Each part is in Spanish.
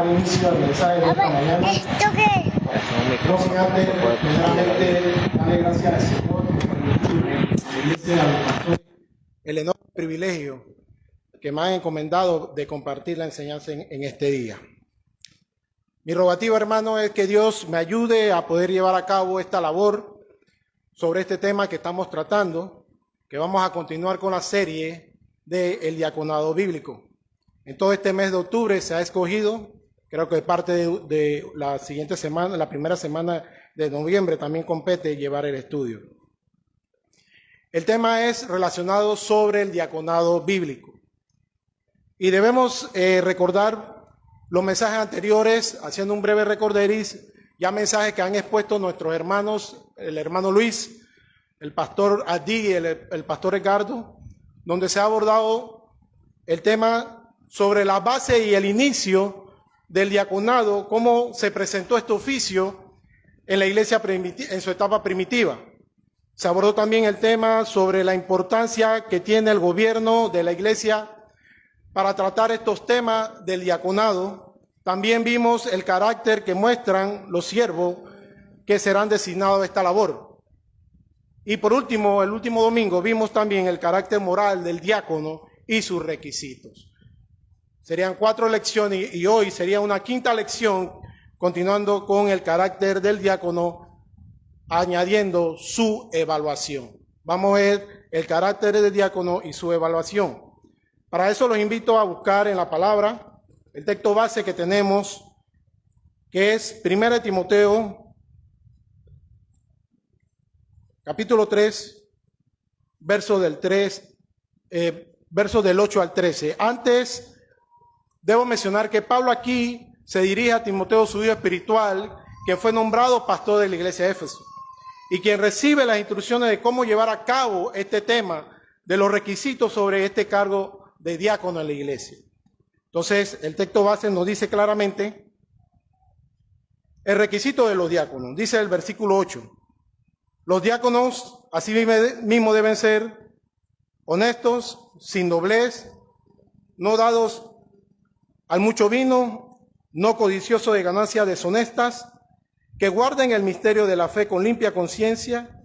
inicio al mensaje de esta mañana. ¿Esto qué? No sin antes, primeramente, darle gracias al Señor por permitirme, a la iglesia, al pastor, el enorme privilegio que me han encomendado de compartir la enseñanza en este día. Mi rogativa, hermano, es que Dios me ayude a poder llevar a cabo esta labor sobre este tema que estamos tratando, que vamos a continuar con la serie del diaconado bíblico. En todo este mes de octubre se ha escogido, creo que parte de la siguiente semana, la primera semana de noviembre también compete llevar el estudio. El tema es relacionado sobre el diaconado bíblico. Y debemos recordar los mensajes anteriores, haciendo un breve recorderis, ya mensajes que han expuesto nuestros hermanos, el hermano Luis, el pastor Adi y el pastor Edgardo, donde se ha abordado el tema sobre la base y el inicio del diaconado, cómo se presentó este oficio en la iglesia en su etapa primitiva. Se abordó también el tema sobre la importancia que tiene el gobierno de la iglesia para tratar estos temas del diaconado. También vimos el carácter que muestran los siervos que serán designados a esta labor. Y por último, el último domingo, vimos también el carácter moral del diácono y sus requisitos. Serían 4 lecciones y hoy sería una quinta lección, continuando con el carácter del diácono, añadiendo su evaluación. Vamos a ver el carácter del diácono y su evaluación. Para eso los invito a buscar en la palabra el texto base que tenemos, que es 1 Timoteo, capítulo 3, verso del 8 al 13. Antes, debo mencionar que Pablo aquí se dirige a Timoteo, su hijo espiritual, que fue nombrado pastor de la iglesia de Éfeso, y quien recibe las instrucciones de cómo llevar a cabo este tema, de los requisitos sobre este cargo de diácono en la iglesia. Entonces, el texto base nos dice claramente el requisito de los diáconos. Dice el versículo 8, los diáconos así mismo deben ser honestos, sin doblez, no dados al mucho vino, no codiciosos de ganancias deshonestas, que guarden el misterio de la fe con limpia conciencia,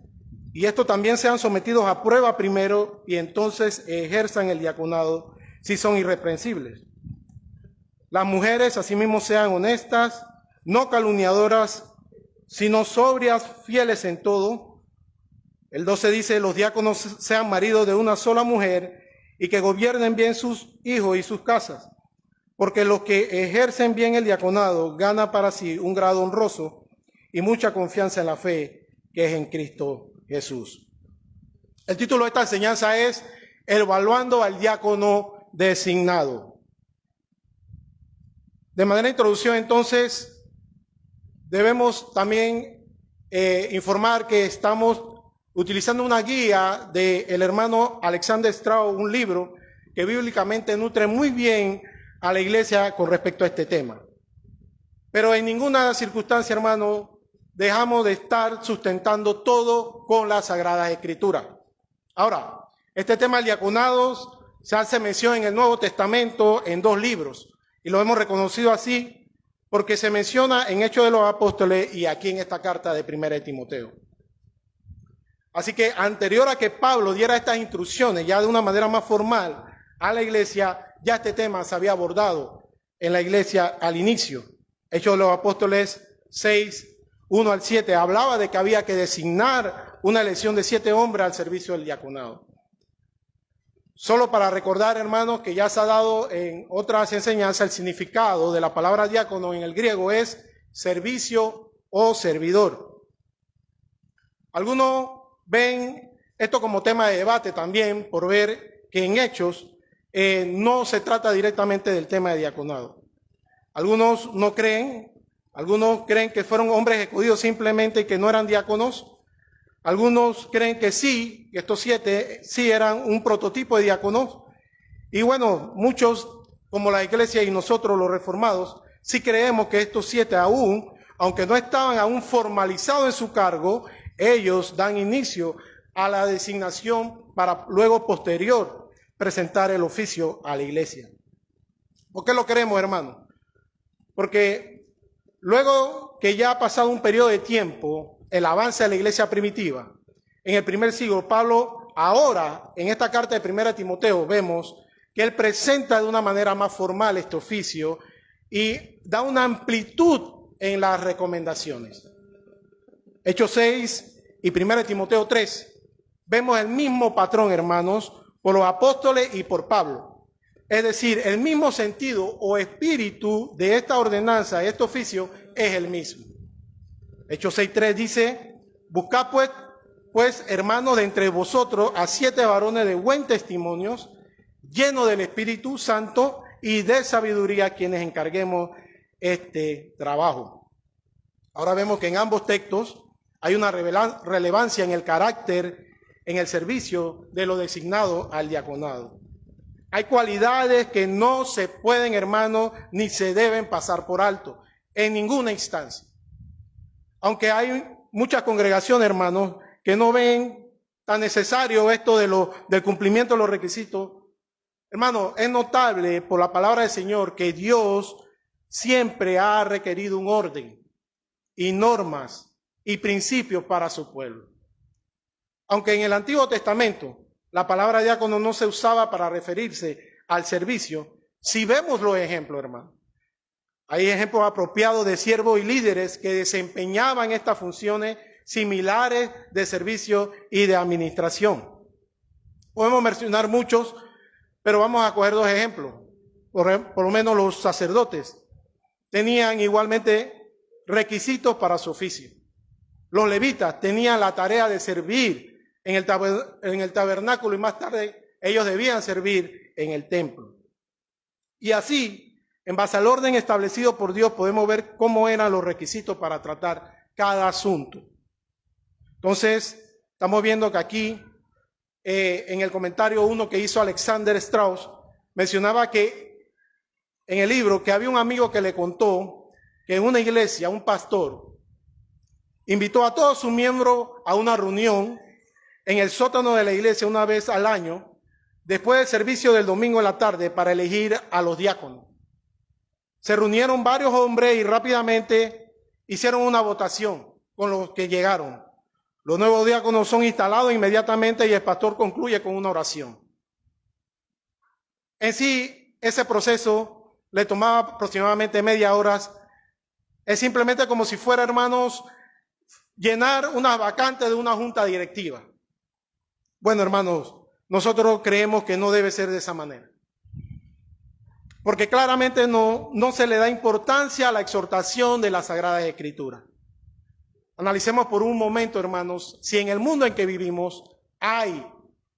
y esto también sean sometidos a prueba primero, y entonces ejerzan el diaconado si son irreprensibles. Las mujeres asimismo sean honestas, no calumniadoras, sino sobrias, fieles en todo. El 12 dice, los diáconos sean maridos de una sola mujer, y que gobiernen bien sus hijos y sus casas, porque los que ejercen bien el diaconado ganan para sí un grado honroso y mucha confianza en la fe que es en Cristo Jesús. El título de esta enseñanza es Evaluando al diácono designado. De manera de introducción, entonces, debemos también informar que estamos utilizando una guía del hermano Alexander Strauss, un libro que bíblicamente nutre muy bien a la iglesia con respecto a este tema. Pero en ninguna circunstancia, hermano, dejamos de estar sustentando todo con las Sagradas Escrituras. Ahora, este tema del diaconado se hace mención en el Nuevo Testamento en 2 libros, y lo hemos reconocido así porque se menciona en Hechos de los Apóstoles y aquí en esta carta de 1 Timoteo. Así que anterior a que Pablo diera estas instrucciones, ya de una manera más formal a la iglesia, ya este tema se había abordado en la iglesia al inicio. Hechos de los Apóstoles 6, 1 al 7, hablaba de que había que designar una elección de 7 hombres al servicio del diaconado. Solo para recordar, hermanos, que ya se ha dado en otras enseñanzas el significado de la palabra diácono en el griego es servicio o servidor. Algunos ven esto como tema de debate también por ver que en Hechos no se trata directamente del tema de diaconado. Algunos no creen, algunos creen que fueron hombres escogidos simplemente y que no eran diáconos. Algunos creen que sí, que estos 7 sí eran un prototipo de diáconos. Y bueno, muchos, como la iglesia y nosotros los reformados, sí creemos que estos 7 aún, aunque no estaban aún formalizados en su cargo, ellos dan inicio a la designación para luego posterior presentar el oficio a la iglesia. ¿Por qué lo queremos, hermano? Porque luego que ya ha pasado un periodo de tiempo, el avance de la iglesia primitiva, en el primer siglo, Pablo ahora, en esta carta de 1 Timoteo, vemos que él presenta de una manera más formal este oficio y da una amplitud en las recomendaciones. Hechos 6 y 1 Timoteo 3, vemos el mismo patrón, hermanos, por los apóstoles y por Pablo. Es decir, el mismo sentido o espíritu de esta ordenanza, de este oficio, es el mismo. Hechos 6:3 dice, buscad pues, hermanos, de entre vosotros a 7 varones de buen testimonio, llenos del Espíritu Santo y de sabiduría, quienes encarguemos este trabajo. Ahora vemos que en ambos textos hay una relevancia en el carácter, en el servicio de lo designado al diaconado. Hay cualidades que no se pueden, hermanos, ni se deben pasar por alto en ninguna instancia. Aunque hay muchas congregaciones, hermanos, que no ven tan necesario esto del cumplimiento de los requisitos. Hermanos, es notable por la palabra del Señor que Dios siempre ha requerido un orden y normas y principios para su pueblo. Aunque en el Antiguo Testamento la palabra diácono no se usaba para referirse al servicio, si vemos los ejemplos, hermanos. Hay ejemplos apropiados de siervos y líderes que desempeñaban estas funciones similares de servicio y de administración. Podemos mencionar muchos, pero vamos a coger 2 ejemplos. Por lo menos los sacerdotes tenían igualmente requisitos para su oficio. Los levitas tenían la tarea de servir en el tabernáculo y más tarde ellos debían servir en el templo. Y así, en base al orden establecido por Dios, podemos ver cómo eran los requisitos para tratar cada asunto. Entonces, estamos viendo que aquí, en el comentario 1 que hizo Alexander Strauss, mencionaba que en el libro que había un amigo que le contó que en una iglesia, un pastor, invitó a todos sus miembros a una reunión en el sótano de la iglesia una vez al año, después del servicio del domingo en la tarde, para elegir a los diáconos. Se reunieron varios hombres y rápidamente hicieron una votación con los que llegaron. Los nuevos diáconos son instalados inmediatamente y el pastor concluye con una oración. En sí, ese proceso le tomaba aproximadamente media hora. Es simplemente como si fuera, hermanos, llenar una vacante de una junta directiva. Bueno, hermanos, nosotros creemos que no debe ser de esa manera. Porque claramente no se le da importancia a la exhortación de las Sagradas Escrituras. Analicemos por un momento, hermanos, si en el mundo en que vivimos hay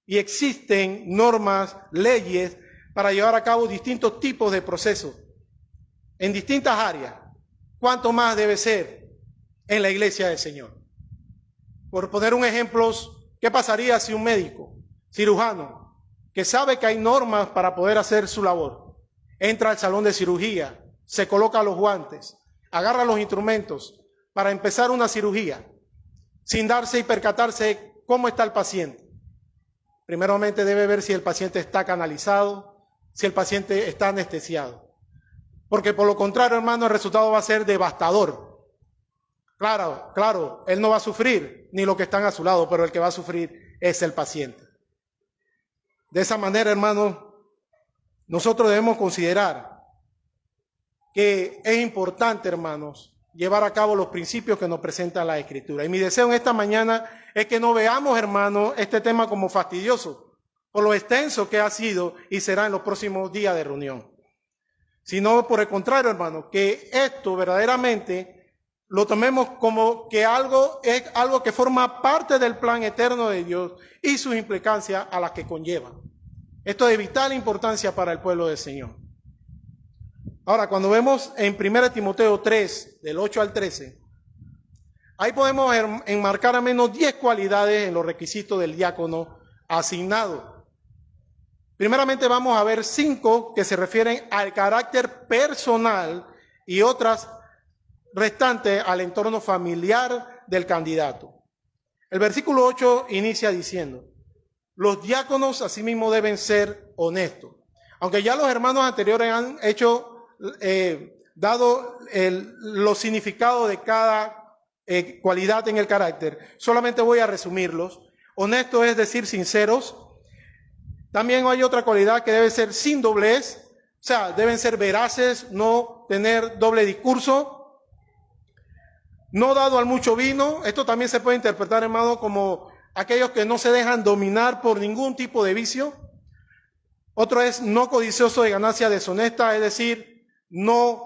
y existen normas, leyes para llevar a cabo distintos tipos de procesos en distintas áreas, ¿cuánto más debe ser en la iglesia del Señor? Por poner un ejemplo, ¿qué pasaría si un médico, cirujano, que sabe que hay normas para poder hacer su labor, entra al salón de cirugía, se coloca los guantes, agarra los instrumentos para empezar una cirugía, sin darse y percatarse cómo está el paciente? Primeramente debe ver si el paciente está canalizado, si el paciente está anestesiado. Porque por lo contrario, hermano, el resultado va a ser devastador. Claro, él no va a sufrir, ni los que están a su lado, pero el que va a sufrir es el paciente. De esa manera, hermano, nosotros debemos considerar que es importante, hermanos, llevar a cabo los principios que nos presenta la Escritura. Y mi deseo en esta mañana es que no veamos, hermanos, este tema como fastidioso, por lo extenso que ha sido y será en los próximos días de reunión. Sino por el contrario, hermano, que esto verdaderamente lo tomemos como que es algo que forma parte del plan eterno de Dios y sus implicancias a las que conlleva. Esto es de vital importancia para el pueblo del Señor. Ahora, cuando vemos en 1 Timoteo 3, del 8 al 13, ahí podemos enmarcar al menos 10 cualidades en los requisitos del diácono asignado. Primeramente vamos a ver 5 que se refieren al carácter personal y otras restantes al entorno familiar del candidato. El versículo 8 inicia diciendo: los diáconos asimismo deben ser honestos. Aunque ya los hermanos anteriores han hecho dado los significados de cada cualidad en el carácter, solamente voy a resumirlos. Honestos es decir, sinceros. También hay otra cualidad que debe ser sin doblez, o sea, deben ser veraces, no tener doble discurso. No dado al mucho vino. Esto también se puede interpretar, hermano, como aquellos que no se dejan dominar por ningún tipo de vicio. Otro es no codicioso de ganancia deshonesta, es decir, no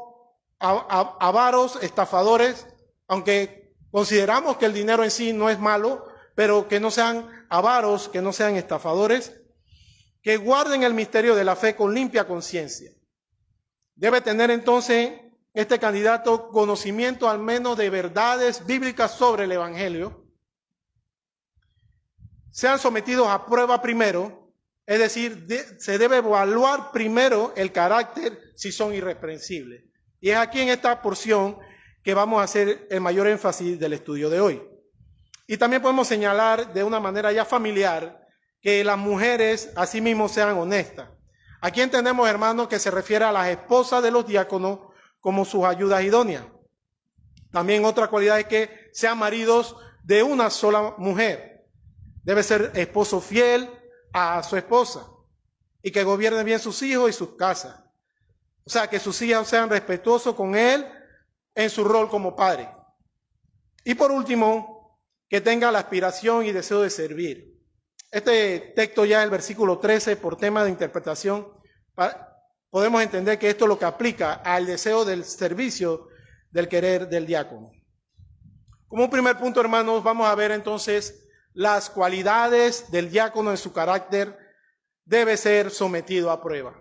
avaros, estafadores, aunque consideramos que el dinero en sí no es malo, pero que no sean avaros, que no sean estafadores, que guarden el misterio de la fe con limpia conciencia. Debe tener entonces este candidato conocimiento al menos de verdades bíblicas sobre el Evangelio. Sean sometidos a prueba primero, es decir, se debe evaluar primero el carácter si son irreprensibles. Y es aquí en esta porción que vamos a hacer el mayor énfasis del estudio de hoy. Y también podemos señalar de una manera ya familiar que las mujeres asimismo sean honestas. Aquí entendemos, hermanos, que se refiere a las esposas de los diáconos como sus ayudas idóneas. También otra cualidad es que sean maridos de una sola mujer. Debe ser esposo fiel a su esposa y que gobierne bien sus hijos y sus casas. O sea, que sus hijos sean respetuosos con él en su rol como padre. Y por último, que tenga la aspiración y deseo de servir. Este texto ya, el versículo 13, por tema de interpretación, podemos entender que esto es lo que aplica al deseo del servicio del querer del diácono. Como un primer punto, hermanos, vamos a ver entonces las cualidades del diácono en su carácter. Debe ser sometido a prueba.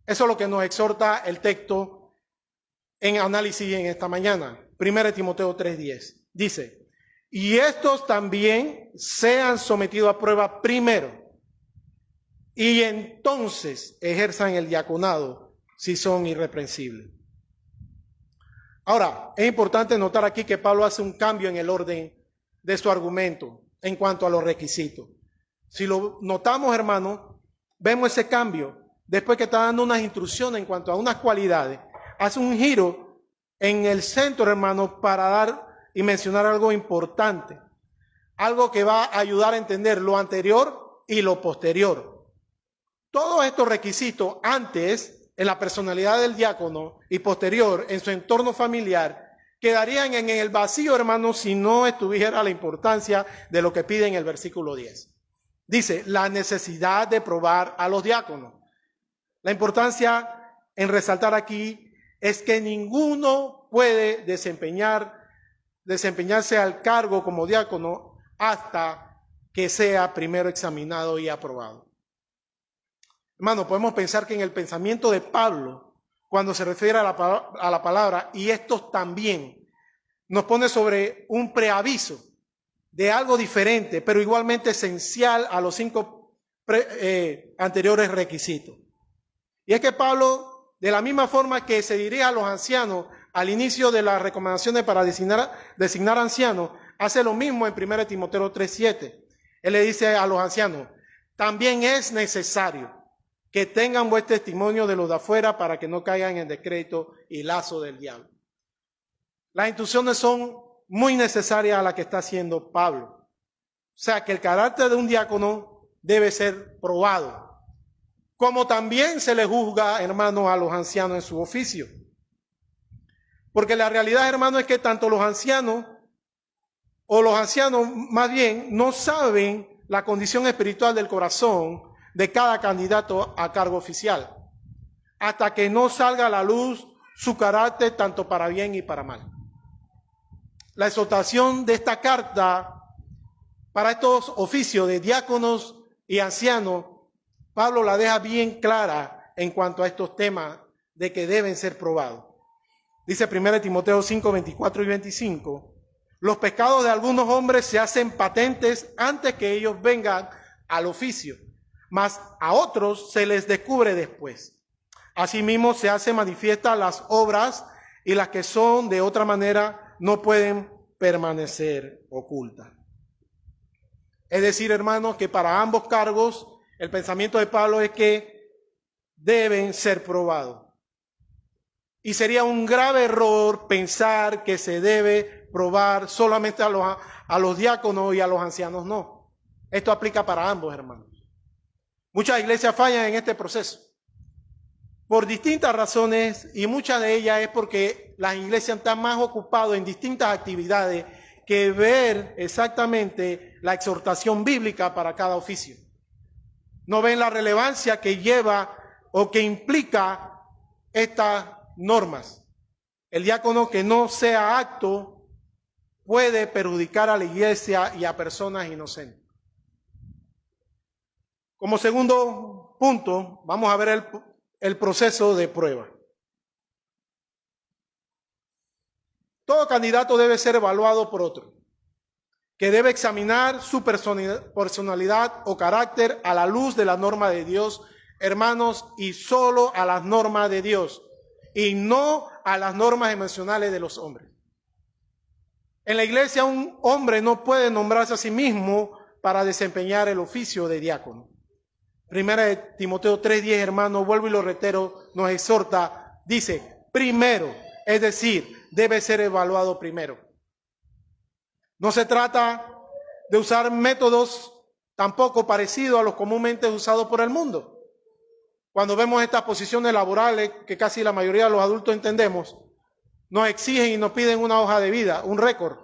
Eso es lo que nos exhorta el texto en análisis en esta mañana. 1 Timoteo 3:10. Dice: y estos también sean sometidos a prueba primero, y entonces ejerzan el diaconado si son irreprensibles. Ahora, es importante notar aquí que Pablo hace un cambio en el orden de su argumento en cuanto a los requisitos. Si lo notamos, hermanos, vemos ese cambio. Después que está dando unas instrucciones en cuanto a unas cualidades, hace un giro en el centro, hermanos, para dar y mencionar algo importante, algo que va a ayudar a entender lo anterior y lo posterior. Todos estos requisitos antes en la personalidad del diácono y posterior en su entorno familiar quedarían en el vacío, hermanos, si no estuviera la importancia de lo que pide en el versículo 10. Dice, la necesidad de probar a los diáconos. La importancia en resaltar aquí es que ninguno puede desempeñarse al cargo como diácono hasta que sea primero examinado y aprobado. Hermano, podemos pensar que en el pensamiento de Pablo, cuando se refiere a la palabra, y estos también, nos pone sobre un preaviso de algo diferente, pero igualmente esencial a los 5 anteriores requisitos. Y es que Pablo, de la misma forma que se dirige a los ancianos al inicio de las recomendaciones para designar ancianos, hace lo mismo en 1 Timoteo 3:7. Él le dice a los ancianos, también es necesario que tengan buen testimonio de los de afuera para que no caigan en descrédito y lazo del diablo. Las instrucciones son muy necesarias a las que está haciendo Pablo. O sea, que el carácter de un diácono debe ser probado, como también se le juzga, hermano, a los ancianos en su oficio. Porque la realidad, hermano, es que tanto los ancianos más bien, no saben la condición espiritual del corazón de cada candidato a cargo oficial, hasta que no salga a la luz su carácter tanto para bien y para mal. La exhortación de esta carta para estos oficios de diáconos y ancianos, Pablo la deja bien clara en cuanto a estos temas de que deben ser probados. Dice 1 Timoteo 5, 24 y 25, los pecados de algunos hombres se hacen patentes antes que ellos vengan al oficio, mas a otros se les descubre después. Asimismo se hacen manifiestas las obras y las que son de otra manera no pueden permanecer ocultas. Es decir, hermanos, que para ambos cargos el pensamiento de Pablo es que deben ser probados. Y sería un grave error pensar que se debe probar solamente a los diáconos y a los ancianos no. Esto aplica para ambos, hermanos. Muchas iglesias fallan en este proceso por distintas razones, y muchas de ellas es porque las iglesias están más ocupadas en distintas actividades que ver exactamente la exhortación bíblica para cada oficio. No ven la relevancia que lleva o que implica estas normas. El diácono que no sea apto puede perjudicar a la iglesia y a personas inocentes. Como segundo punto, vamos a ver el proceso de prueba. Todo candidato debe ser evaluado por otro, que debe examinar su personalidad o carácter a la luz de la norma de Dios, hermanos, y solo a las normas de Dios, y no a las normas emocionales de los hombres. En la iglesia un hombre no puede nombrarse a sí mismo para desempeñar el oficio de diácono. Primera de Timoteo 3:10, hermano, vuelvo y lo reitero, nos exhorta, dice, primero, es decir, debe ser evaluado primero. No se trata de usar métodos tampoco parecidos a los comúnmente usados por el mundo. Cuando vemos estas posiciones laborales, que casi la mayoría de los adultos entendemos, nos exigen y nos piden una hoja de vida, un récord,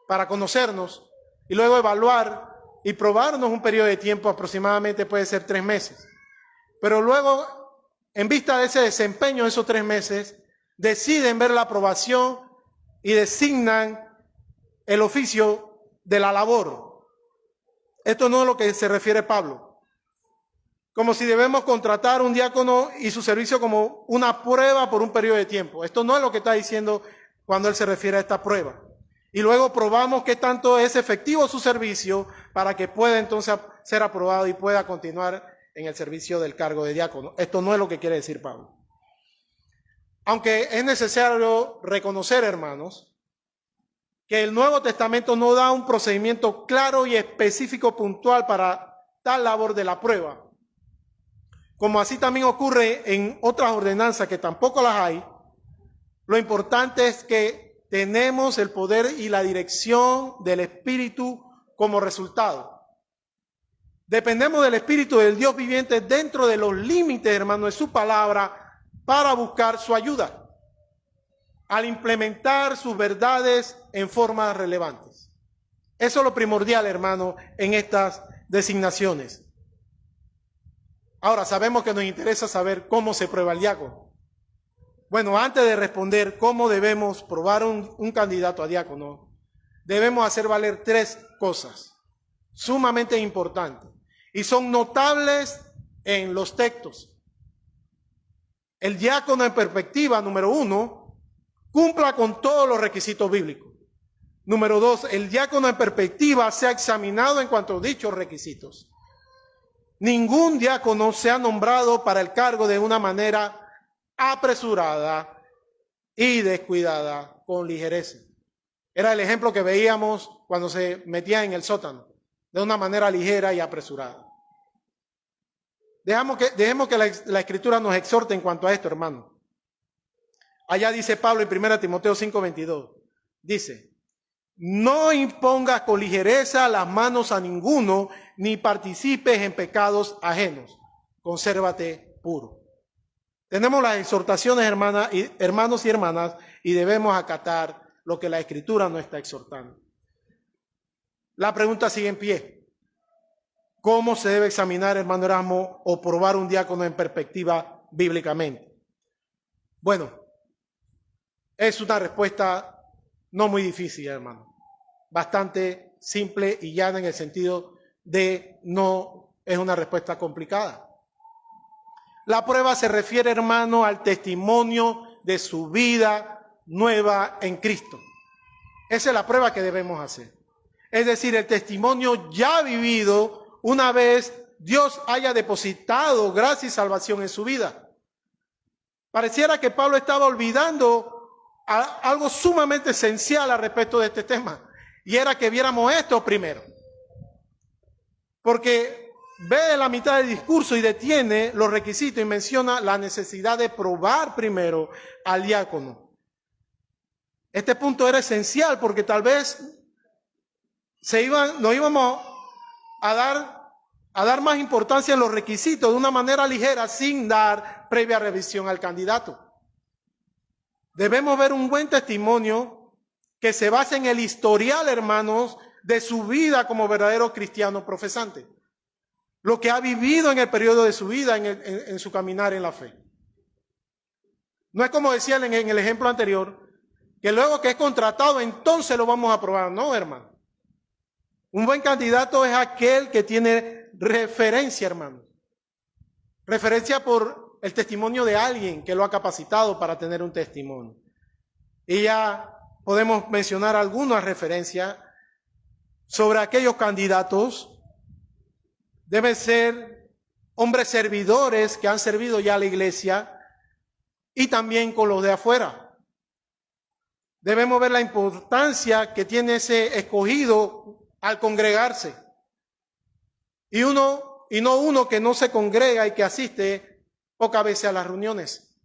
para conocernos y luego evaluar y probarnos un periodo de tiempo, aproximadamente puede ser 3 meses. Pero luego, en vista de ese desempeño de esos 3 meses, deciden ver la aprobación y designan el oficio de la labor. Esto no es lo que se refiere Pablo. Como si debemos contratar un diácono y su servicio como una prueba por un periodo de tiempo. Esto no es lo que está diciendo cuando él se refiere a esta prueba. Y luego probamos qué tanto es efectivo su servicio para que pueda entonces ser aprobado y pueda continuar en el servicio del cargo de diácono. Esto no es lo que quiere decir Pablo. Aunque es necesario reconocer, hermanos, que el Nuevo Testamento no da un procedimiento claro y específico puntual para tal labor de la prueba. Como así también ocurre en otras ordenanzas que tampoco las hay, lo importante es que tenemos el poder y la dirección del Espíritu como resultado. Dependemos del Espíritu del Dios viviente dentro de los límites, hermano, de su palabra para buscar su ayuda al implementar sus verdades en formas relevantes. Eso es lo primordial, hermano, en estas designaciones. Ahora, sabemos que nos interesa saber cómo se prueba el diácono. Bueno, antes de responder cómo debemos probar un candidato a diácono, debemos hacer valer 3 cosas sumamente importantes y son notables en los textos. El diácono en perspectiva, número 1, cumpla con todos los requisitos bíblicos. Número 2, el diácono en perspectiva sea examinado en cuanto a dichos requisitos. Ningún diácono sea nombrado para el cargo de una manera apresurada y descuidada, con ligereza. Era el ejemplo que veíamos cuando se metía en el sótano, de una manera ligera y apresurada. Dejemos que la Escritura nos exhorte en cuanto a esto, hermano. Allá dice Pablo en 1 Timoteo 5:22, dice, no impongas con ligereza las manos a ninguno, ni participes en pecados ajenos. Consérvate puro. Tenemos las exhortaciones, hermanos y hermanas, y debemos acatar lo que la Escritura nos está exhortando. La pregunta sigue en pie. ¿Cómo se debe examinar, hermano Erasmo, o probar un diácono en perspectiva bíblicamente? Bueno, es una respuesta no muy difícil, hermano. Bastante simple y llana en el sentido de no es una respuesta complicada. La prueba se refiere, hermano, al testimonio de su vida nueva en Cristo. Esa es la prueba que debemos hacer. Es decir, el testimonio ya vivido una vez Dios haya depositado gracia y salvación en su vida. Pareciera que Pablo estaba olvidando algo sumamente esencial al respecto de este tema, y era que viéramos esto primero. Porque ve la mitad del discurso y detiene los requisitos y menciona la necesidad de probar primero al diácono. Este punto era esencial porque tal vez nos íbamos a dar más importancia en los requisitos de una manera ligera sin dar previa revisión al candidato. Debemos ver un buen testimonio que se base en el historial, hermanos, de su vida como verdadero cristiano profesante. Lo que ha vivido en el periodo de su vida, en su caminar en la fe. No es como decía en el ejemplo anterior, que luego que es contratado, entonces lo vamos a aprobar. No, hermano. Un buen candidato es aquel que tiene referencia, hermano. Referencia por el testimonio de alguien que lo ha capacitado para tener un testimonio. Y ya podemos mencionar algunas referencias sobre aquellos candidatos. Deben ser hombres servidores que han servido ya a la iglesia y también con los de afuera. Debemos ver la importancia que tiene ese escogido al congregarse. Y no uno que no se congrega y que asiste pocas veces a las reuniones.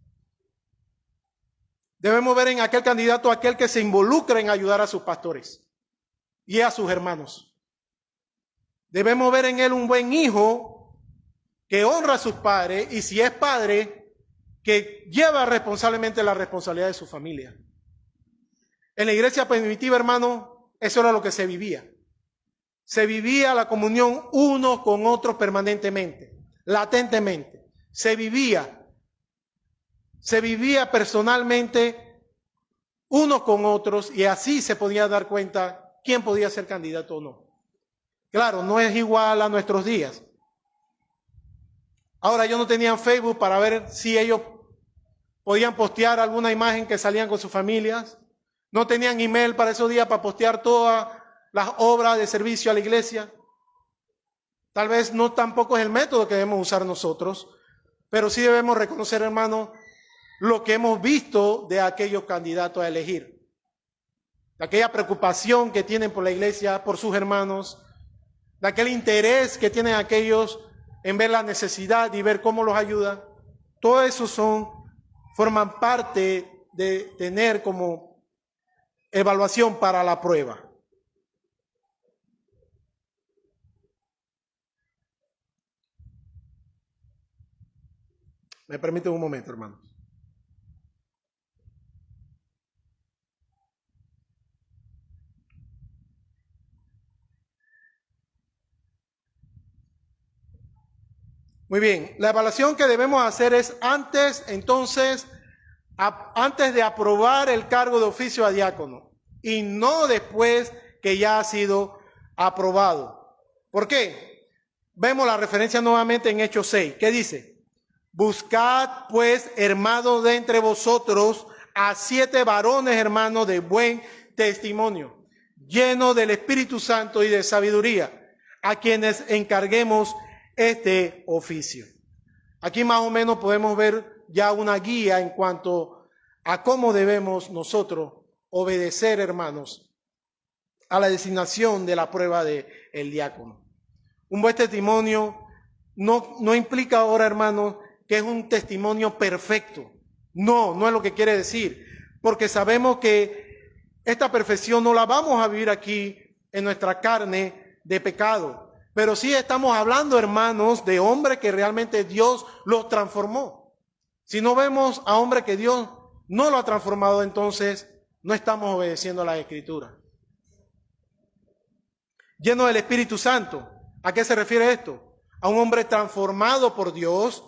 Debemos ver en aquel candidato aquel que se involucra en ayudar a sus pastores y a sus hermanos. Debemos ver en él un buen hijo que honra a sus padres y si es padre, que lleva responsablemente la responsabilidad de su familia. En la iglesia primitiva, hermano, eso era lo que se vivía. Se vivía la comunión unos con otros permanentemente, latentemente. Se vivía personalmente unos con otros y así se podía dar cuenta quién podía ser candidato o no. Claro, no es igual a nuestros días. Ahora ellos no tenían Facebook para ver si ellos podían postear alguna imagen que salían con sus familias. No tenían email para esos días para postear todas las obras de servicio a la iglesia. Tal vez no tampoco es el método que debemos usar nosotros, pero sí debemos reconocer, hermano, lo que hemos visto de aquellos candidatos a elegir. De aquella preocupación que tienen por la iglesia, por sus hermanos, de aquel interés que tienen aquellos en ver la necesidad y ver cómo los ayuda. Todo eso forman parte de tener como evaluación para la prueba. Me permiten un momento, hermanos. Muy bien, la evaluación que debemos hacer es antes de aprobar el cargo de oficio a diácono y no después que ya ha sido aprobado. ¿Por qué? Vemos la referencia nuevamente en Hechos 6. ¿Qué dice? Buscad pues, hermanos, de entre vosotros a 7 varones, hermanos, de buen testimonio, llenos del Espíritu Santo y de sabiduría, a quienes encarguemos este oficio. Aquí más o menos podemos ver ya una guía en cuanto a cómo debemos nosotros obedecer, hermanos, a la designación de la prueba del diácono. Un buen testimonio no implica ahora, hermanos, que es un testimonio perfecto. No es lo que quiere decir, porque sabemos que esta perfección no la vamos a vivir aquí en nuestra carne de pecado. Pero sí estamos hablando, hermanos, de hombres que realmente Dios los transformó. Si no vemos a hombres que Dios no lo ha transformado, entonces no estamos obedeciendo a la Escritura. Lleno del Espíritu Santo. ¿A qué se refiere esto? A un hombre transformado por Dios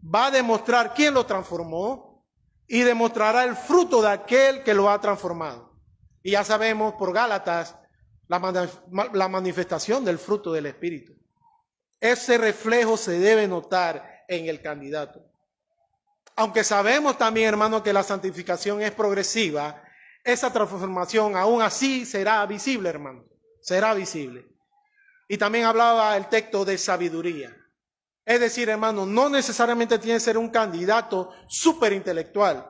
va a demostrar quién lo transformó y demostrará el fruto de aquel que lo ha transformado. Y ya sabemos por Gálatas la manifestación del fruto del Espíritu. Ese reflejo se debe notar en el candidato. Aunque sabemos también, hermano, que la santificación es progresiva, esa transformación aún así será visible, hermano. Será visible. Y también hablaba el texto de sabiduría. Es decir, hermano, no necesariamente tiene que ser un candidato súper intelectual,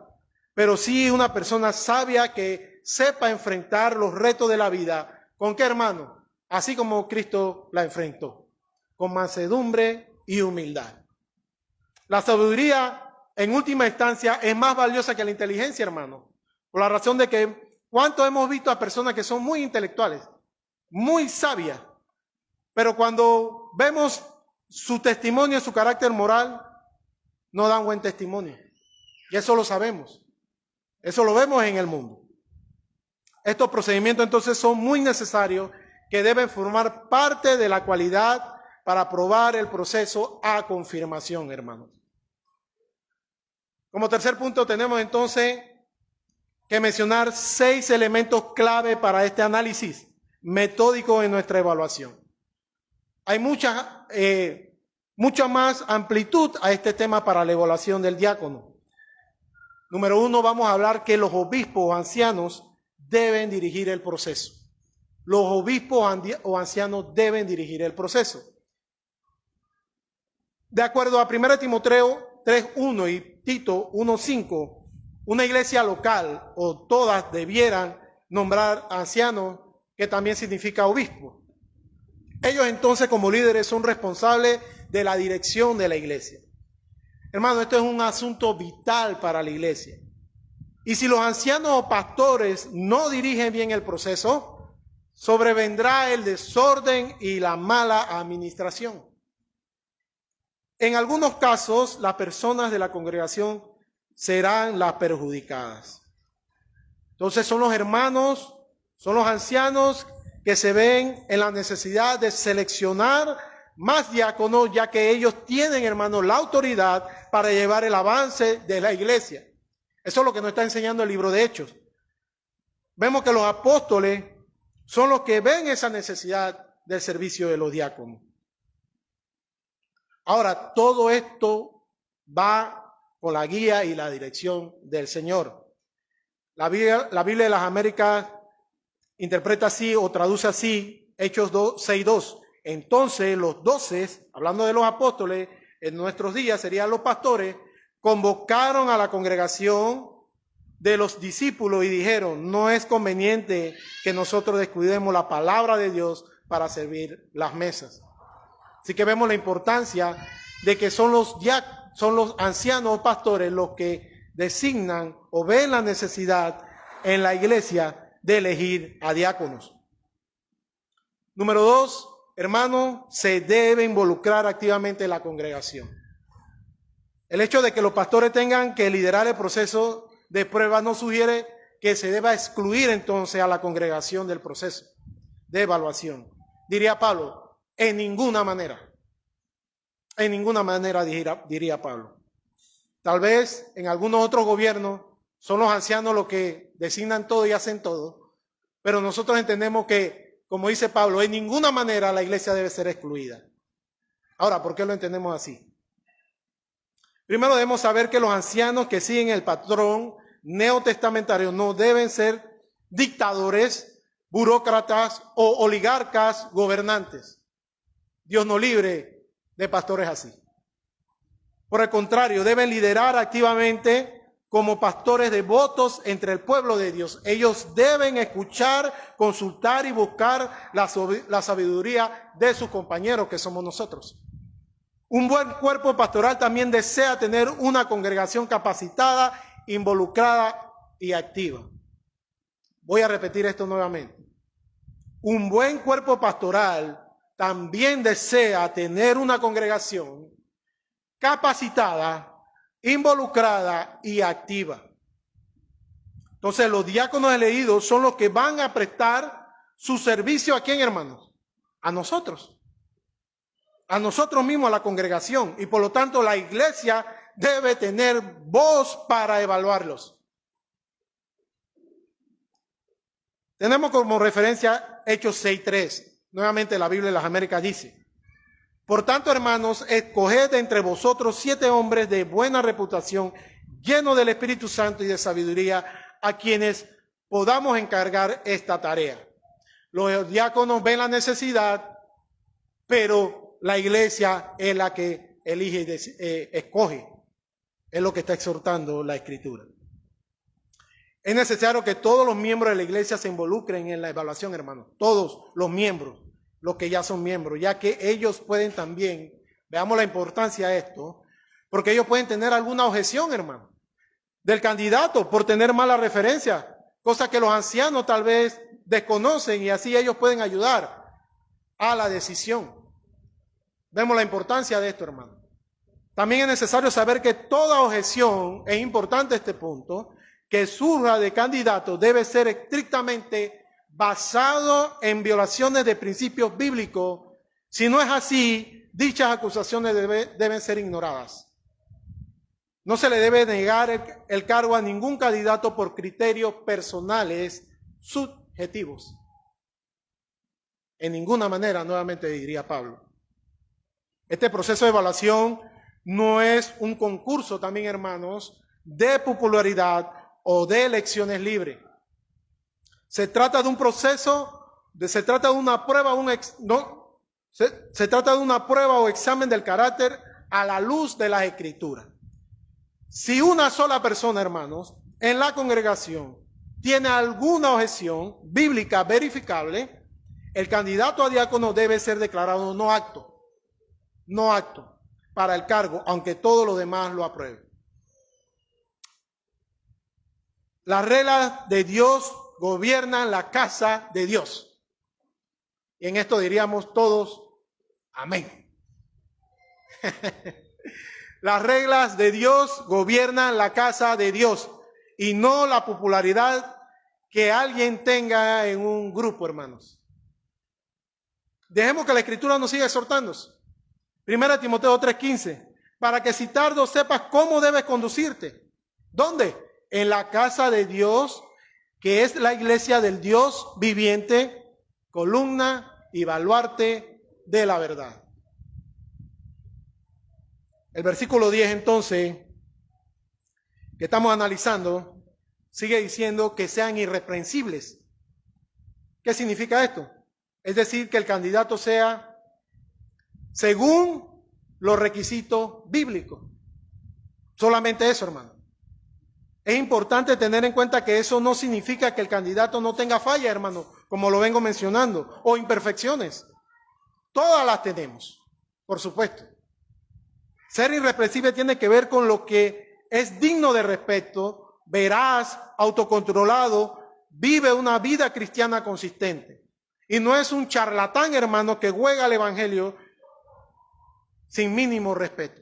pero sí una persona sabia que sepa enfrentar los retos de la vida. ¿Con qué, hermano? Así como Cristo la enfrentó. con mansedumbre y humildad. La sabiduría, en última instancia, es más valiosa que la inteligencia, hermano, por la razón de que ¿cuánto hemos visto a personas que son muy intelectuales, muy sabias, pero cuando vemos su testimonio, su carácter moral, no dan buen testimonio? Y eso lo sabemos. Eso lo vemos en el mundo. Estos procedimientos entonces son muy necesarios, que deben formar parte de la cualidad para aprobar el proceso a confirmación, hermanos. Como tercer punto tenemos entonces que mencionar 6 elementos clave para este análisis metódico en nuestra evaluación. Hay mucha más amplitud a este tema para la evaluación del diácono. Número 1, vamos a hablar que los obispos o ancianos deben dirigir el proceso. Los obispos o ancianos deben dirigir el proceso. De acuerdo a 1 Timoteo 3:1 y Tito 1:5, una iglesia local o todas debieran nombrar ancianos, que también significa obispo. Ellos entonces como líderes son responsables de la dirección de la iglesia. Hermano, esto es un asunto vital para la iglesia. Y si los ancianos o pastores no dirigen bien el proceso, sobrevendrá el desorden y la mala administración. En algunos casos, las personas de la congregación serán las perjudicadas. Entonces son los hermanos, son los ancianos que se ven en la necesidad de seleccionar más diáconos, ya que ellos tienen, hermanos, la autoridad para llevar el avance de la iglesia. Eso es lo que nos está enseñando el libro de Hechos. Vemos que los apóstoles son los que ven esa necesidad del servicio de los diáconos. Ahora, todo esto va con la guía y la dirección del Señor. La Biblia de las Américas interpreta así o traduce así, Hechos 6:2. Entonces los 12, hablando de los apóstoles, en nuestros días serían los pastores, convocaron a la congregación de los discípulos y dijeron: no es conveniente que nosotros descuidemos la palabra de Dios para servir las mesas. Así que vemos la importancia de que son los ancianos o pastores los que designan o ven la necesidad en la iglesia de elegir a diáconos. Número 2, hermano, se debe involucrar activamente en la congregación. El hecho de que los pastores tengan que liderar el proceso de prueba no sugiere que se deba excluir entonces a la congregación del proceso de evaluación. Diría Pablo, en ninguna manera. En ninguna manera, diría Pablo. Tal vez en algunos otros gobiernos son los ancianos los que designan todo y hacen todo, pero nosotros entendemos que, como dice Pablo, en ninguna manera la iglesia debe ser excluida. Ahora, ¿por qué lo entendemos así? Primero debemos saber que los ancianos que siguen el patrón neotestamentario no deben ser dictadores, burócratas o oligarcas gobernantes. Dios nos libre de pastores así. Por el contrario, deben liderar activamente como pastores devotos entre el pueblo de Dios. Ellos deben escuchar, consultar y buscar la sabiduría de sus compañeros, que somos nosotros. Un buen cuerpo pastoral también desea tener una congregación capacitada, involucrada y activa. Voy a repetir esto nuevamente. Un buen cuerpo pastoral también desea tener una congregación capacitada, involucrada y activa. Entonces los diáconos elegidos son los que van a prestar su servicio. ¿A quién, hermanos? A nosotros mismos, a la congregación, y por lo tanto la iglesia debe tener voz para evaluarlos. Tenemos como referencia Hechos 6:3. Nuevamente la Biblia de las Américas dice: por tanto, hermanos, escoged entre vosotros 7 hombres de buena reputación, llenos del Espíritu Santo y de sabiduría, a quienes podamos encargar esta tarea. Los diáconos ven la necesidad, pero la iglesia es la que elige y escoge. Es lo que está exhortando la Escritura. Es necesario que todos los miembros de la iglesia se involucren en la evaluación, hermanos. Todos los miembros. los que ya son miembros, ya que ellos pueden también, veamos la importancia de esto, porque ellos pueden tener alguna objeción, hermano, del candidato por tener mala referencia, cosa que los ancianos tal vez desconocen y así ellos pueden ayudar a la decisión. Vemos la importancia de esto, hermano. También es necesario saber que toda objeción, es importante este punto, que surja de candidato debe ser estrictamente basado en violaciones de principios bíblicos. Si no es así, dichas acusaciones deben ser ignoradas. No se le debe negar el cargo a ningún candidato por criterios personales subjetivos. En ninguna manera, nuevamente diría Pablo. Este proceso de evaluación no es un concurso también, hermanos, de popularidad o de elecciones libres. Se trata de un proceso, se trata de una prueba, se trata de una prueba o examen del carácter a la luz de las Escrituras. Si una sola persona, hermanos, en la congregación tiene alguna objeción bíblica verificable, el candidato a diácono debe ser declarado no apto para el cargo, aunque todo lo demás lo apruebe. Las reglas de Dios gobiernan la casa de Dios. Y en esto diríamos todos, amén. Las reglas de Dios gobiernan la casa de Dios y no la popularidad que alguien tenga en un grupo, hermanos. Dejemos que la Escritura nos siga exhortando. 1 Timoteo 3:15, para que si tardo sepas cómo debes conducirte. ¿Dónde? En la casa de Dios, que es la iglesia del Dios viviente, columna y baluarte de la verdad. El versículo 10 entonces, que estamos analizando, sigue diciendo que sean irreprensibles. ¿Qué significa esto? Es decir, que el candidato sea según los requisitos bíblicos. Solamente eso, hermano. Es importante tener en cuenta que eso no significa que el candidato no tenga falla, hermano, como lo vengo mencionando, o imperfecciones. Todas las tenemos, por supuesto. Ser irreprensible tiene que ver con lo que es digno de respeto, veraz, autocontrolado, vive una vida cristiana consistente. Y no es un charlatán, hermano, que juega al evangelio sin mínimo respeto.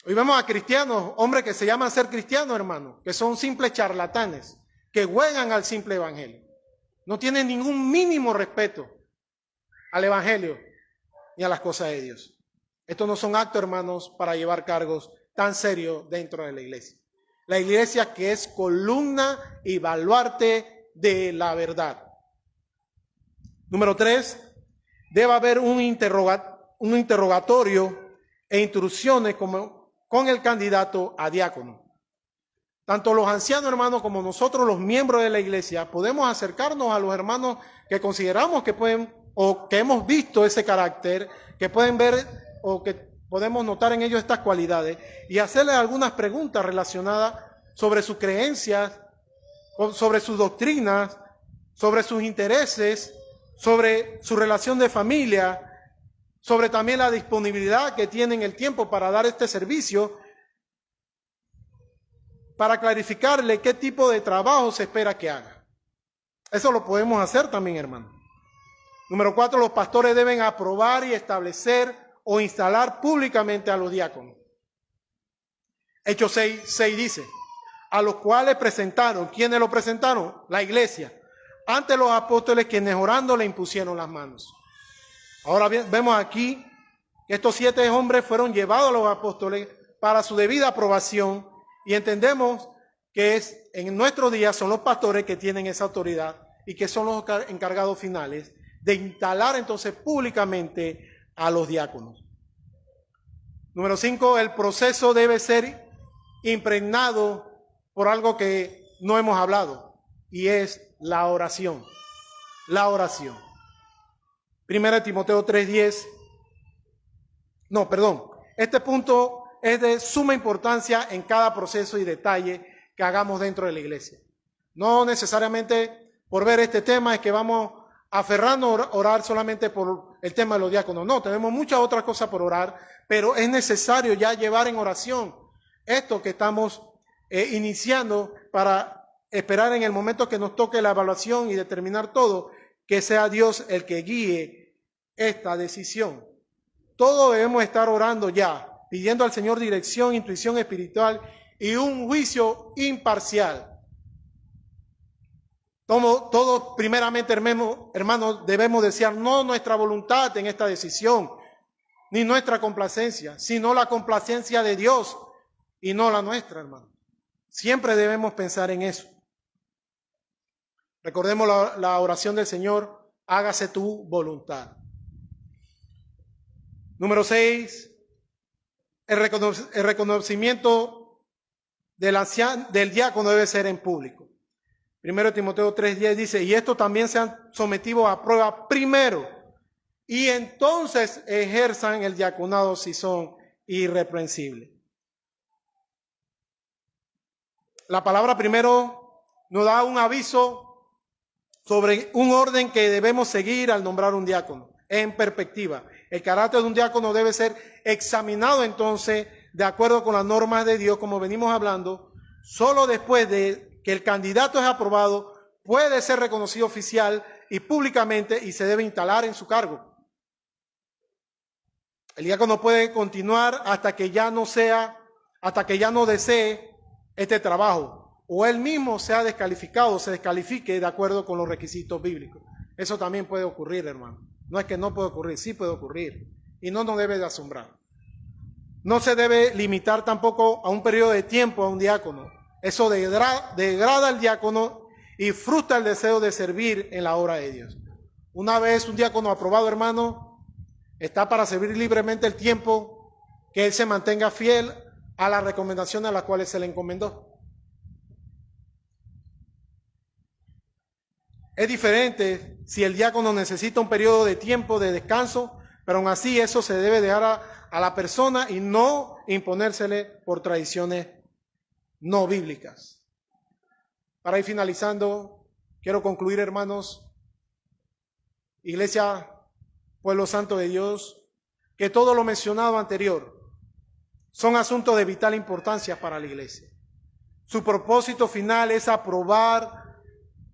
Hoy vemos a cristianos, hombres que se llaman ser cristianos, hermano, que son simples charlatanes, que juegan al simple evangelio. No tienen ningún mínimo respeto al evangelio ni a las cosas de Dios. Estos no son actos, hermanos, para llevar cargos tan serios dentro de la iglesia. La iglesia que es columna y baluarte de la verdad. Número 3, debe haber un interrogatorio e instrucciones con el candidato a diácono. Tanto los ancianos, hermanos, como nosotros, los miembros de la iglesia, podemos acercarnos a los hermanos que consideramos que pueden, o que hemos visto ese carácter, que pueden ver o que podemos notar en ellos estas cualidades, y hacerles algunas preguntas relacionadas sobre sus creencias, sobre sus doctrinas, sobre sus intereses, sobre su relación de familia, sobre también la disponibilidad que tienen el tiempo para dar este servicio, para clarificarle qué tipo de trabajo se espera que haga. Eso lo podemos hacer también, hermano. Número 4, los pastores deben aprobar y establecer o instalar públicamente a los diáconos. Hechos 6 dice, a los cuales presentaron. ¿Quiénes lo presentaron? La iglesia. Ante los apóstoles, quienes orando le impusieron las manos. Ahora bien, vemos aquí que estos 7 hombres fueron llevados a los apóstoles para su debida aprobación, y entendemos que en nuestros días son los pastores que tienen esa autoridad y que son los encargados finales de instalar entonces públicamente a los diáconos. Número 5, el proceso debe ser impregnado por algo que no hemos hablado, y es la oración. La oración. 1 Timoteo 3:10. Este punto es de suma importancia en cada proceso y detalle que hagamos dentro de la iglesia. No necesariamente por ver este tema es que vamos aferrarnos a orar solamente por el tema de los diáconos. No, tenemos muchas otras cosas por orar, pero es necesario ya llevar en oración esto que estamos iniciando para esperar en el momento que nos toque la evaluación y determinar todo, que sea Dios el que guíe esta decisión. Todos debemos estar orando ya, pidiendo al Señor dirección, intuición espiritual y un juicio imparcial. Todos primeramente, hermanos, debemos desear no nuestra voluntad en esta decisión, ni nuestra complacencia, sino la complacencia de Dios y no la nuestra, hermano. Siempre debemos pensar en eso. Recordemos la oración del Señor, hágase tu voluntad. Número 6, el reconocimiento del diácono debe ser en público. 1 Timoteo 3:10 dice, y esto también sean sometidos a prueba primero, y entonces ejerzan el diaconado si son irreprensibles. La palabra primero nos da un aviso sobre un orden que debemos seguir al nombrar un diácono, en perspectiva. El carácter de un diácono debe ser examinado entonces de acuerdo con las normas de Dios, como venimos hablando. Solo después de que el candidato es aprobado, puede ser reconocido oficial y públicamente y se debe instalar en su cargo. El diácono puede continuar hasta que ya no desee este trabajo, o él mismo sea descalificado, se descalifique de acuerdo con los requisitos bíblicos. Eso también puede ocurrir, hermano. No es que no puede ocurrir, sí puede ocurrir. Y no nos debe de asombrar. No se debe limitar tampoco a un periodo de tiempo a un diácono. Eso degrada al diácono y frustra el deseo de servir en la obra de Dios. Una vez un diácono aprobado, hermano, está para servir libremente el tiempo que él se mantenga fiel a las recomendaciones a las cuales se le encomendó. Es diferente si el diácono necesita un periodo de tiempo de descanso, pero aún así eso se debe dejar a la persona y no imponérsele por tradiciones no bíblicas. Para ir finalizando, quiero concluir, hermanos, Iglesia, pueblo santo de Dios, que todo lo mencionado anterior son asuntos de vital importancia para la iglesia. Su propósito final es aprobar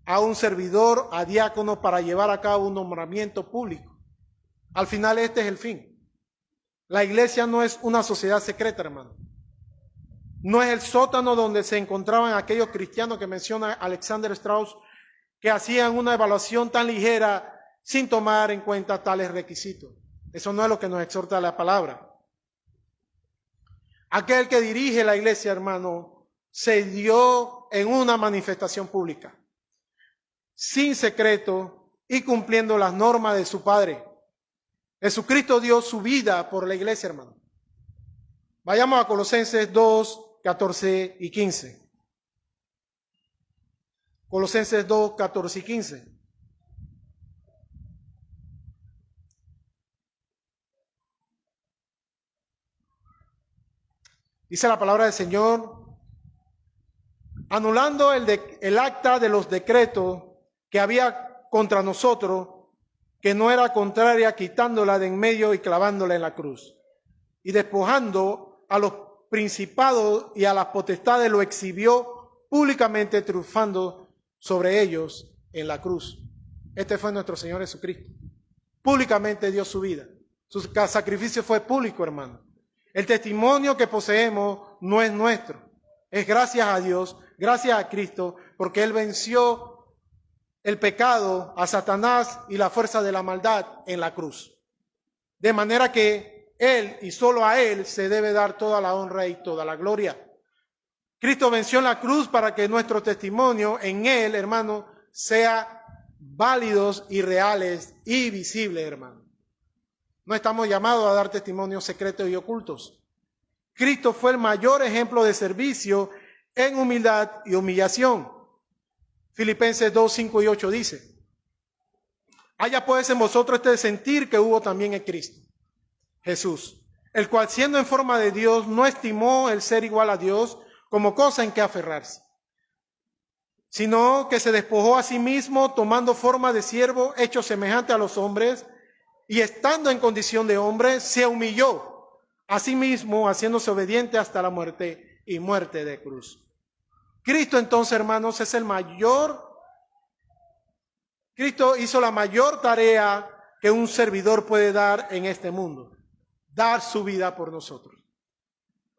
a un servidor, a diácono, para llevar a cabo un nombramiento público. Al final este es el fin. La iglesia no es una sociedad secreta, hermano. No es el sótano donde se encontraban aquellos cristianos que menciona Alexander Strauss, que hacían una evaluación tan ligera sin tomar en cuenta tales requisitos. Eso no es lo que nos exhorta la palabra. Aquel que dirige la iglesia, hermano, se dio en una manifestación pública, sin secreto y cumpliendo las normas de su Padre. Jesucristo dio su vida por la iglesia, hermano. Vayamos a Colosenses 2, 14 y 15. Colosenses 2, 14 y 15. Dice la palabra del Señor, anulando el acta de los decretos que había contra nosotros, que no era contraria, quitándola de en medio y clavándola en la cruz. Y despojando a los principados y a las potestades, lo exhibió públicamente, triunfando sobre ellos en la cruz. Este fue nuestro Señor Jesucristo. Públicamente dio su vida. Su sacrificio fue público, hermano. El testimonio que poseemos no es nuestro. Es gracias a Dios, gracias a Cristo, porque Él venció el pecado, a Satanás y la fuerza de la maldad en la cruz. De manera que Él y solo a Él se debe dar toda la honra y toda la gloria. Cristo venció en la cruz para que nuestro testimonio en Él, hermano, sea válidos y reales y visibles, hermano. No estamos llamados a dar testimonios secretos y ocultos. Cristo fue el mayor ejemplo de servicio en humildad y humillación. Filipenses 2, 5 y 8 dice, haya pues en vosotros este sentir que hubo también en Cristo Jesús, el cual siendo en forma de Dios no estimó el ser igual a Dios como cosa en que aferrarse, sino que se despojó a sí mismo, tomando forma de siervo, hecho semejante a los hombres, y estando en condición de hombre, se humilló a sí mismo, haciéndose obediente hasta la muerte y muerte de cruz. Cristo entonces, hermanos, es el mayor. Cristo hizo la mayor tarea que un servidor puede dar en este mundo, dar su vida por nosotros.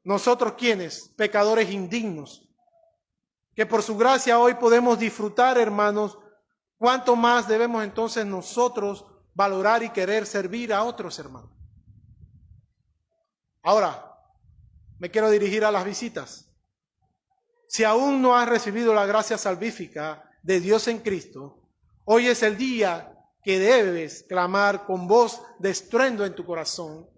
Nosotros, ¿quiénes? Pecadores indignos, que por su gracia hoy podemos disfrutar, hermanos. ¿Cuánto más debemos entonces nosotros valorar y querer servir a otros hermanos? Ahora, me quiero dirigir a las visitas. Si aún no has recibido la gracia salvífica de Dios en Cristo, hoy es el día que debes clamar con voz de estruendo en tu corazón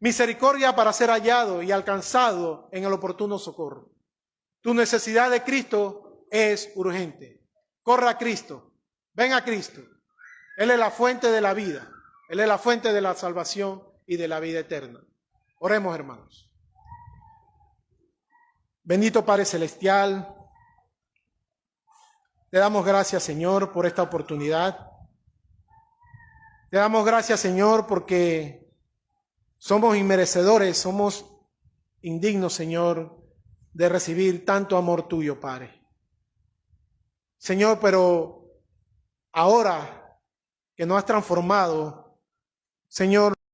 misericordia para ser hallado y alcanzado en el oportuno socorro. Tu necesidad de Cristo es urgente. Corre a Cristo, ven a Cristo. Él es la fuente de la vida, Él es la fuente de la salvación y de la vida eterna. Oremos, hermanos. Bendito Padre Celestial, te damos gracias, Señor, por esta oportunidad. Te damos gracias, Señor, porque somos inmerecedores, somos indignos, Señor, de recibir tanto amor tuyo, Padre. Señor, pero ahora que nos has transformado, Señor,